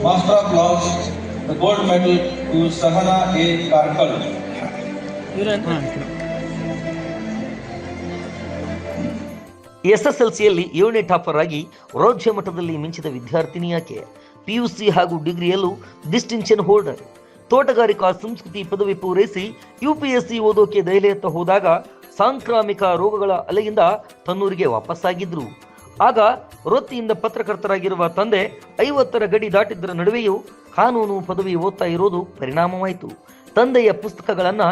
Master of Laws, the gold medal to Sahana A. Karkal. ಎಸ್ಎಸ್ಎಲ್ಸಿಯಲ್ಲಿ 7ನೇ topper ಆಗಿ ರಾಜ್ಯ ಮಟ್ಟದಲ್ಲಿ ಮಿಂಚಿದ ವಿದ್ಯಾರ್ಥಿನಿ ಆಕೆ. ಪಿಯುಸಿ ಹಾಗೂ ಡಿಗ್ರಿಯಲ್ಲೂ ಡಿಸ್ಟಿಂಕ್ಷನ್ ಹೋಲ್ಡರ್. ತೋಟಗಾರಿಕಾ ಸಂಸ್ಕೃತಿ ಪದವಿ ಪೂರೈಸಿ ಯುಪಿಎಸ್ಸಿ ಓದೋಕೆ ದೆಹಲಿಯತ್ತ ಹೋದಾಗ ಸಾಂಕ್ರಾಮಿಕ ರೋಗಗಳ ಅಲೆಯಿಂದ ತನ್ನೂರಿಗೆ ವಾಪಸ್ಸಾಗಿದ್ರು. ಆಗ ವೃತ್ತಿಯಿಂದ ಪತ್ರಕರ್ತರಾಗಿರುವ ತಂದೆ 50ರ ಗಡಿ ದಾಟಿದ್ದರ ನಡುವೆಯೂ ಕಾನೂನು ಪದವಿ ಓದ್ತಾ ಇರೋದು ಪರಿಣಾಮವಾಯಿತು. ತಂದೆಯ ಪುಸ್ತಕಗಳನ್ನ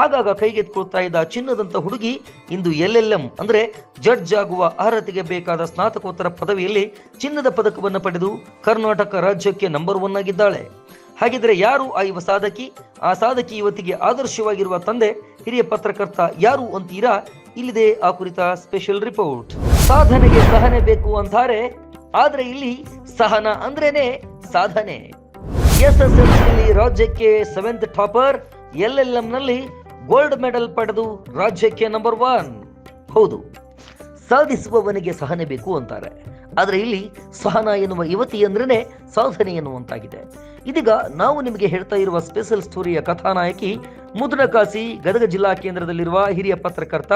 ಆಗಾಗ ಕೈಗೆತ್ಕೊಳ್ತಾ ಇದ್ದ ಚಿನ್ನದಂತ ಹುಡುಗಿ ಇಂದು LLM ಅಂದ್ರೆ ಜಡ್ಜ್ ಆಗುವ ಅರ್ಹತೆಗೆ ಬೇಕಾದ ಸ್ನಾತಕೋತ್ತರ ಪದವಿಯಲ್ಲಿ ಚಿನ್ನದ ಪದಕವನ್ನು ಪಡೆದು ಕರ್ನಾಟಕ ರಾಜ್ಯಕ್ಕೆ ನಂಬರ್ 1 ಆಗಿದ್ದಾಳೆ. ಹಾಗಿದ್ರೆ ಯಾರು ಆ ಯುವ ಸಾಧಕಿ? ಆ ಸಾಧಕಿ ಇವತ್ತಿಗೆ ಆದರ್ಶವಾಗಿರುವ ತಂದೆ ಹಿರಿಯ ಪತ್ರಕರ್ತ ಯಾರು ಅಂತೀರಾ? ಇಲ್ಲಿದೆ ಆ ಕುರಿತ ಸ್ಪೆಷಲ್ ರಿಪೋರ್ಟ್. ಸಾಧನೆಗೆ ಸಹನೆ ಬೇಕು ಅಂತಾರೆ, ಆದ್ರೆ ಇಲ್ಲಿ ಸಹನ ಅಂದ್ರೇನೆ ಸಾಧನೆ. ಎಸ್ಎಸ್ಎಲ್ಸಿಯಲ್ಲಿ ರಾಜ್ಯಕ್ಕೆ 7th ಟಾಪರ್, LLM ನಲ್ಲಿ ಗೋಲ್ಡ್ ಮೆಡಲ್ ಪಡೆದು ರಾಜ್ಯಕ್ಕೆ ನಂಬರ್ 1. ಹೌದು, ಸಾಧಿಸುವವನಿಗೆ ಸಹನೆ ಬೇಕು ಅಂತಾರೆ, ಆದ್ರೆ ಇಲ್ಲಿ ಸಹನ ಎನ್ನುವ ಯುವತಿ ಅಂದ್ರೇನೆ ಸಾಧನೆ ಎನ್ನುವಂತಾಗಿದೆ. ಇದೀಗ ನಾವು ನಿಮಗೆ ಹೇಳ್ತಾ ಇರುವ ಸ್ಪೆಷಲ್ ಸ್ಟೋರಿಯ ಕಥಾನಾಯಕಿ ಮುದ್ರಕಾಸಿ ಗದಗ ಜಿಲ್ಲಾ ಕೇಂದ್ರದಲ್ಲಿರುವ ಹಿರಿಯ ಪತ್ರಕರ್ತ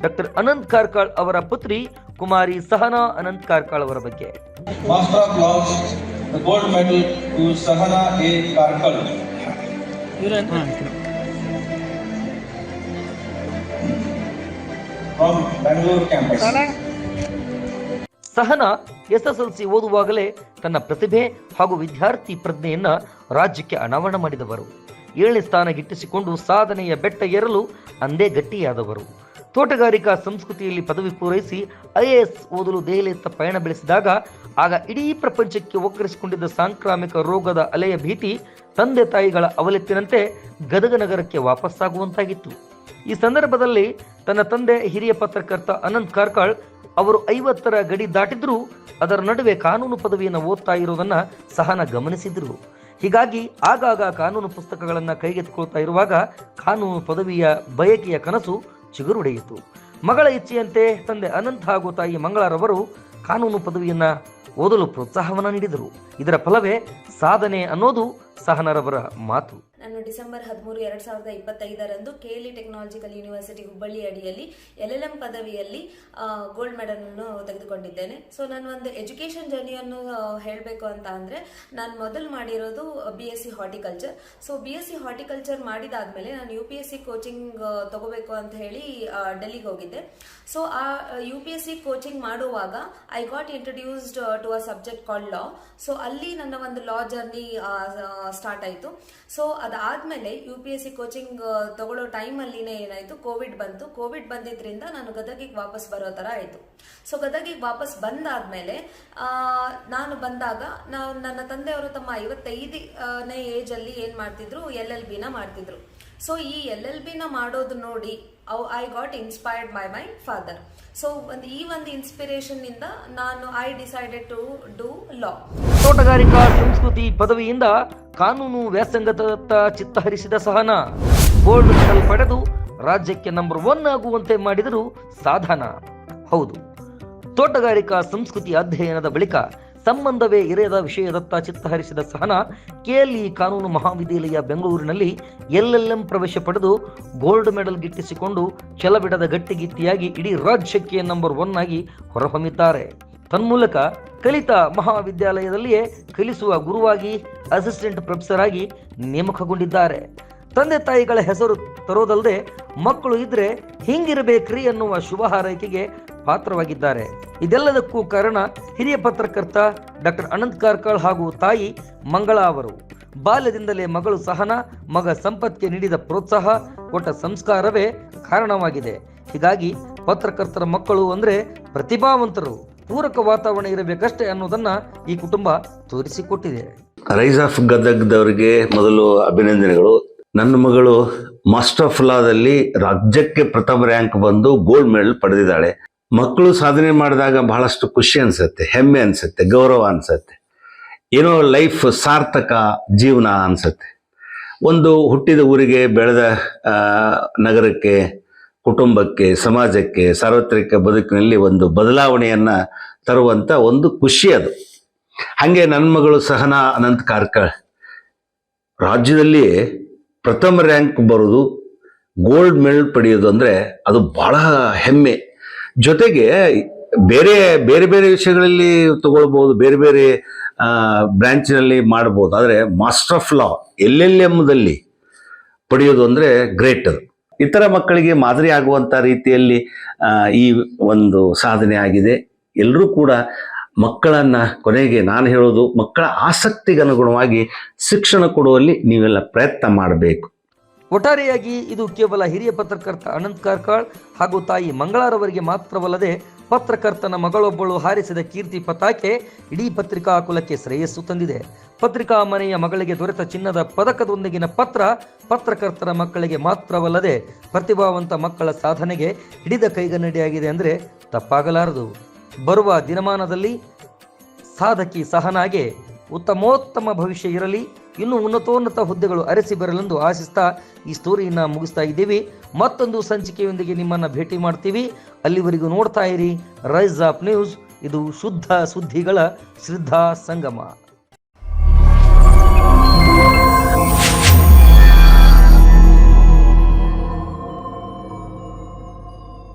ಡಾಕ್ಟರ್ ಅನಂತ್ ಕಾರ್ಕಾಳ್ ಅವರ ಪುತ್ರಿ ಕುಮಾರಿ ಸಹನಾ ಅನಂತ್ ಕಾರ್ಕಾಳ್ ಅವರ ಬಗ್ಗೆ. Master of Laws, the gold medal to Sahana A. Karkal. From Bangalore campus. Sahana SSLC ಓದುವಾಗಲೇ ತನ್ನ ಪ್ರತಿಭೆ ಹಾಗೂ ವಿದ್ಯಾರ್ಥಿ ಪ್ರಜ್ಞೆಯನ್ನ ರಾಜ್ಯಕ್ಕೆ ಅನಾವರಣ ಮಾಡಿದವರು. 7ನೇ ಸ್ಥಾನ ಗಿಟ್ಟಿಸಿಕೊಂಡು ಸಾಧನೆಯ ಬೆಟ್ಟ ಏರಲು ಅಂದೇ ಗಟ್ಟಿಯಾದವರು. ತೋಟಗಾರಿಕಾ ಸಂಸ್ಕೃತಿಯಲ್ಲಿ ಪದವಿ ಪೂರೈಸಿ IAS ಓದಲು ದೆಹಲಿಯತ್ತ ಪಯಣ ಬೆಳೆಸಿದಾಗ ಆಗ ಇಡೀ ಪ್ರಪಂಚಕ್ಕೆ ಒಕ್ಕರಿಸಿಕೊಂಡಿದ್ದ ಸಾಂಕ್ರಾಮಿಕ ರೋಗದ ಅಲೆಯ ಭೀತಿ ತಂದೆ ತಾಯಿಗಳ ಅವಲೆತ್ತಿನಂತೆ ಗದಗ ನಗರಕ್ಕೆ ವಾಪಸ್ಸಾಗುವಂತಾಗಿತ್ತು. ಈ ಸಂದರ್ಭದಲ್ಲಿ ತನ್ನ ತಂದೆ ಹಿರಿಯ ಪತ್ರಕರ್ತ ಅನಂತ್ ಕಾರ್ಕಾಳ್ ಅವರು 50ರ ಗಡಿ ದಾಟಿದ್ರು, ಅದರ ನಡುವೆ ಕಾನೂನು ಪದವಿಯನ್ನು ಓದ್ತಾ ಇರೋದನ್ನ ಸಹನ ಗಮನಿಸಿದ್ರು. ಹೀಗಾಗಿ ಆಗಾಗ ಕಾನೂನು ಪುಸ್ತಕಗಳನ್ನ ಕೈಗೆತ್ಕೊಳ್ತಾ ಇರುವಾಗ ಕಾನೂನು ಪದವಿಯ ಬಯಕೆಯ ಕನಸು ಚಿಗುರುಡೆಯಿತು. ಮಗಳ ಇಚ್ಛೆಯಂತೆ ತಂದೆ ಅನಂತ್ ಹಾಗೂ ತಾಯಿ ಮಂಗಳರವರು ಕಾನೂನು ಪದವಿಯನ್ನ ಓದಲು ಪ್ರೋತ್ಸಾಹವನ್ನ ನೀಡಿದರು. ಇದರ ಫಲವೇ ಸಾಧನೆ ಅನ್ನೋದು ಸಹನರವರ ಮಾತು. ನಾನು December 13, 2025ರಂದು KLE technological university Hubballi ಅಡಿಯಲ್ಲಿ LLM ಪದವಿಯಲ್ಲಿ ಗೋಲ್ಡ್ ಮೆಡಲ್ ಅನ್ನು ತೆಗೆದುಕೊಂಡಿದ್ದೇನೆ. ಸೊ ನಾನು ಒಂದು ಎಜುಕೇಶನ್ ಜರ್ನಿಯನ್ನು ಹೇಳಬೇಕು ಅಂತ ಅಂದರೆ, ನಾನು ಮೊದಲು ಮಾಡಿರೋದು BSc horticulture. So BSc horticulture ಮಾಡಿದಾದ್ಮೇಲೆ ನಾನು UPSC ಕೋಚಿಂಗ್ ತಗೋಬೇಕು ಅಂತ ಹೇಳಿ ಡೆಲ್ಲಿಗೆ ಹೋಗಿದ್ದೆ. ಸೊ ಆ UPSC ಕೋಚಿಂಗ್ ಮಾಡುವಾಗ I got introduced to a subject called law. So ಅಲ್ಲಿ ನನ್ನ ಒಂದು ಲಾ ಜರ್ನಿ ಸ್ಟಾರ್ಟ್ ಆಯಿತು. ಸೊ ಅದಾದ್ಮೇಲೆ UPSC ಕೋಚಿಂಗ್ ತಗೊಳ್ಳೋ ಟೈಮಲ್ಲಿನೇ ಏನಾಯ್ತು, ಕೋವಿಡ್ ಬಂತು. ಕೋವಿಡ್ ಬಂದಿದ್ರಿಂದ ನಾನು ಗದಗಿಗೆ ವಾಪಸ್ ಬರೋ ತರ ಆಯ್ತು. ಸೊ ಗದಗಿಗೆ ವಾಪಸ್ ಬಂದಾದ್ಮೇಲೆ ನಾನು ಬಂದಾಗ ನನ್ನ ತಂದೆಯವರು ತಮ್ಮ 55ನೇ ಏಜ್ ಅಲ್ಲಿ ಏನ್ ಮಾಡ್ತಿದ್ರು, LLB ನ ಮಾಡ್ತಿದ್ರು. ಸೊ ಈ LLB ನ ಮಾಡೋದು ನೋಡಿ I got inspired by my father. So ಈ ಒಂದು ಇನ್ಸ್ಪಿರೇಷನ್ ಇಂದ ಐ ಡಿಸೈಡೆಡ್ ಟು ಡೂ ಲಾ. ತೋಟಗಾರಿಕಾ ಸಂಸ್ಕೃತಿ ಪದವಿಯಿಂದ ಕಾನೂನು ವ್ಯಾಸಂಗದತ್ತ ಚಿತ್ತ ಹರಿಸಿದ ಸಹನಾ ಗೋಲ್ಡ್ ಮೆಡಲ್ ಪಡೆದು ರಾಜ್ಯಕ್ಕೆ ನಂಬರ್ 1 ಆಗುವಂತೆ ಮಾಡಿದರು ಸಾಧನ. ಹೌದು, ತೋಟಗಾರಿಕಾ ಸಂಸ್ಕೃತಿ ಅಧ್ಯಯನದ ಬಳಿಕ ಸಂಬಂಧವೇ ಇರದ ವಿಷಯದತ್ತ ಚಿತ್ತ ಹರಿಸಿದ ಸಹನಾ KLE ಕಾನೂನು ಮಹಾವಿದ್ಯಾಲಯ ಬೆಂಗಳೂರಿನಲ್ಲಿ LLM ಪ್ರವೇಶ ಪಡೆದು ಗೋಲ್ಡ್ ಮೆಡಲ್ ಗಿಟ್ಟಿಸಿಕೊಂಡು ಛಲಬಿಡದ ಗಟ್ಟಿಗಿತ್ತಿಯಾಗಿ ಇಡೀ ರಾಜ್ಯಕ್ಕೆ ನಂಬರ್ 1 ಆಗಿ ಹೊರಹೊಮ್ಮಿದ್ದಾರೆ. ತನ್ಮೂಲಕ ಕಲಿತ ಮಹಾವಿದ್ಯಾಲಯದಲ್ಲಿಯೇ ಕಲಿಸುವ ಗುರುವಾಗಿ ಅಸಿಸ್ಟೆಂಟ್ ಪ್ರೊಫೆಸರ್ ಆಗಿ ನೇಮಕಗೊಂಡಿದ್ದಾರೆ. ತಂದೆ ತಾಯಿಗಳ ಹೆಸರು ತರೋದಲ್ಲದೆ ಮಕ್ಕಳು ಇದ್ರೆ ಹಿಂಗಿರಬೇಕ್ರಿ ಅನ್ನುವ ಶುಭ ಹಾರೈಕೆಗೆ ಪಾತ್ರವಾಗಿದ್ದಾರೆ. ಇದೆಲ್ಲದಕ್ಕೂ ಕಾರಣ ಹಿರಿಯ ಪತ್ರಕರ್ತ ಡಾಕ್ಟರ್ ಅನಂತ್ ಕಾರ್ಕಾಳ್ ಹಾಗೂ ತಾಯಿ ಮಂಗಳಾ ಅವರು. ಬಾಲ್ಯದಿಂದಲೇ ಮಗಳು ಸಹನ, ಮಗ ಸಂಪತ್ಗೆ ನೀಡಿದ ಪ್ರೋತ್ಸಾಹ, ಕೊಟ್ಟ ಸಂಸ್ಕಾರವೇ ಕಾರಣವಾಗಿದೆ. ಹೀಗಾಗಿ ಪತ್ರಕರ್ತರ ಮಕ್ಕಳು ಅಂದ್ರೆ ಪ್ರತಿಭಾವಂತರು, ಪೂರಕ ವಾತಾವರಣ ಇರಬೇಕಷ್ಟೇ ಅನ್ನೋದನ್ನ ಈ ಕುಟುಂಬ ತೋರಿಸಿಕೊಟ್ಟಿದೆ. ರೈಸ್ ಆಫ್ ಗದಗ್ದವರಿಗೆ ಮೊದಲು ಅಭಿನಂದನೆಗಳು. ನನ್ನ ಮಗಳು ಮಾಸ್ಟರ್ ಆಫ್ ಲಾದಲ್ಲಿ ರಾಜ್ಯಕ್ಕೆ ಪ್ರಥಮ ರ್ಯಾಂಕ್ ಬಂದು ಗೋಲ್ಡ್ ಮೆಡಲ್ ಪಡೆದಿದ್ದಾಳೆ. ಮಕ್ಕಳು ಸಾಧನೆ ಮಾಡಿದಾಗ ಬಹಳಷ್ಟು ಖುಷಿ ಅನ್ಸುತ್ತೆ, ಹೆಮ್ಮೆ ಅನ್ಸುತ್ತೆ, ಗೌರವ ಅನ್ಸುತ್ತೆ. ಏನೋ ಲೈಫ್ ಸಾರ್ಥಕ ಜೀವನ ಅನ್ಸುತ್ತೆ. ಒಂದು ಹುಟ್ಟಿದ ಊರಿಗೆ, ಬೆಳೆದ ನಗರಕ್ಕೆ, ಕುಟುಂಬಕ್ಕೆ, ಸಮಾಜಕ್ಕೆ, ಸಾರ್ವತ್ರಿಕ ಬದುಕಿನಲ್ಲಿ ಒಂದು ಬದಲಾವಣೆಯನ್ನು ತರುವಂಥ ಒಂದು ಖುಷಿ ಅದು. ಹಾಗೆ ನನ್ನ ಮಗಳು ಸಹನಾ ಅನಂತ್ ಕಾರ್ಕಳ್ ರಾಜ್ಯದಲ್ಲಿ ಪ್ರಥಮ ರ್ಯಾಂಕ್ ಬರೋದು, ಗೋಲ್ಡ್ ಮೆಡಲ್ ಪಡೆಯೋದು ಅಂದರೆ ಅದು ಬಹಳ ಹೆಮ್ಮೆ. ಜೊತೆಗೆ ಬೇರೆ ಬೇರೆ ಬೇರೆ ವಿಷಯಗಳಲ್ಲಿ ತಗೊಳ್ಬೋದು, ಬೇರೆ ಬೇರೆ ಬ್ರ್ಯಾಂಚಿನಲ್ಲಿ ಮಾಡ್ಬೋದು. ಆದರೆ ಮಾಸ್ಟರ್ ಆಫ್ ಲಾ LLMದಲ್ಲಿ ಪಡೆಯೋದು ಅಂದರೆ ಗ್ರೇಟ್. ಅದು ಇತರ ಮಕ್ಕಳಿಗೆ ಮಾದರಿ ಆಗುವಂಥ ರೀತಿಯಲ್ಲಿ ಈ ಒಂದು ಸಾಧನೆ ಆಗಿದೆ. ಎಲ್ಲರೂ ಕೂಡ ಮಕ್ಕಳನ್ನು, ಕೊನೆಗೆ ನಾನು ಹೇಳೋದು, ಮಕ್ಕಳ ಆಸಕ್ತಿಗೆ ಅನುಗುಣವಾಗಿ ಶಿಕ್ಷಣ ಕೊಡುವಲ್ಲಿ ನೀವೆಲ್ಲ ಪ್ರಯತ್ನ ಮಾಡಬೇಕು. ಒಟ್ಟಾರೆಯಾಗಿ ಇದು ಕೇವಲ ಹಿರಿಯ ಪತ್ರಕರ್ತ ಅನಂತ್ ಕಾರ್ಕಳ್ ಹಾಗೂ ತಾಯಿ ಮಂಗಳಾರವರಿಗೆ ಮಾತ್ರವಲ್ಲದೆ ಪತ್ರಕರ್ತನ ಮಗಳೊಬ್ಬಳು ಹಾರಿಸಿದ ಕೀರ್ತಿ ಪತಾಕೆ ಇಡೀ ಪತ್ರಿಕಾ ಕುಲಕ್ಕೆ ಶ್ರೇಯಸ್ಸು ತಂದಿದೆ. ಪತ್ರಿಕಾ ಮನೆಯ ಮಗಳಿಗೆ ದೊರೆತ ಚಿನ್ನದ ಪದಕದೊಂದಿಗಿನ ಪತ್ರ ಪತ್ರಕರ್ತರ ಮಕ್ಕಳಿಗೆ ಮಾತ್ರವಲ್ಲದೆ ಪ್ರತಿಭಾವಂತ ಮಕ್ಕಳ ಸಾಧನೆಗೆ ಹಿಡಿದ ಕೈಗನ್ನಡಿಯಾಗಿದೆ ಅಂದರೆ ತಪ್ಪಾಗಲಾರದು. ಬರುವ ದಿನಮಾನದಲ್ಲಿ ಸಾಧಕಿ ಸಹನಾಗೆ ಉತ್ತಮೋತ್ತಮ ಭವಿಷ್ಯ ಇರಲಿ, ಇನ್ನೂ ಉನ್ನತೋನ್ನತ ಹುದ್ದೆಗಳು ಅರಸಿ ಬರಲೆಂದು ಆಶಿಸ್ತಾ ಈ ಸ್ಟೋರಿಯನ್ನು ಮುಗಿಸ್ತಾ ಇದ್ದೀವಿ. ಮತ್ತೊಂದು ಸಂಚಿಕೆಯೊಂದಿಗೆ ನಿಮ್ಮನ್ನು ಭೇಟಿ ಮಾಡ್ತೀವಿ. ಅಲ್ಲಿವರೆಗೂ ನೋಡ್ತಾ ಇರಿ ರೈಸ್ ಆಫ್ ನ್ಯೂಸ್. ಇದು ಶುದ್ಧ ಸುದ್ದಿಗಳ ಶ್ರದ್ಧಾ ಸಂಗಮ.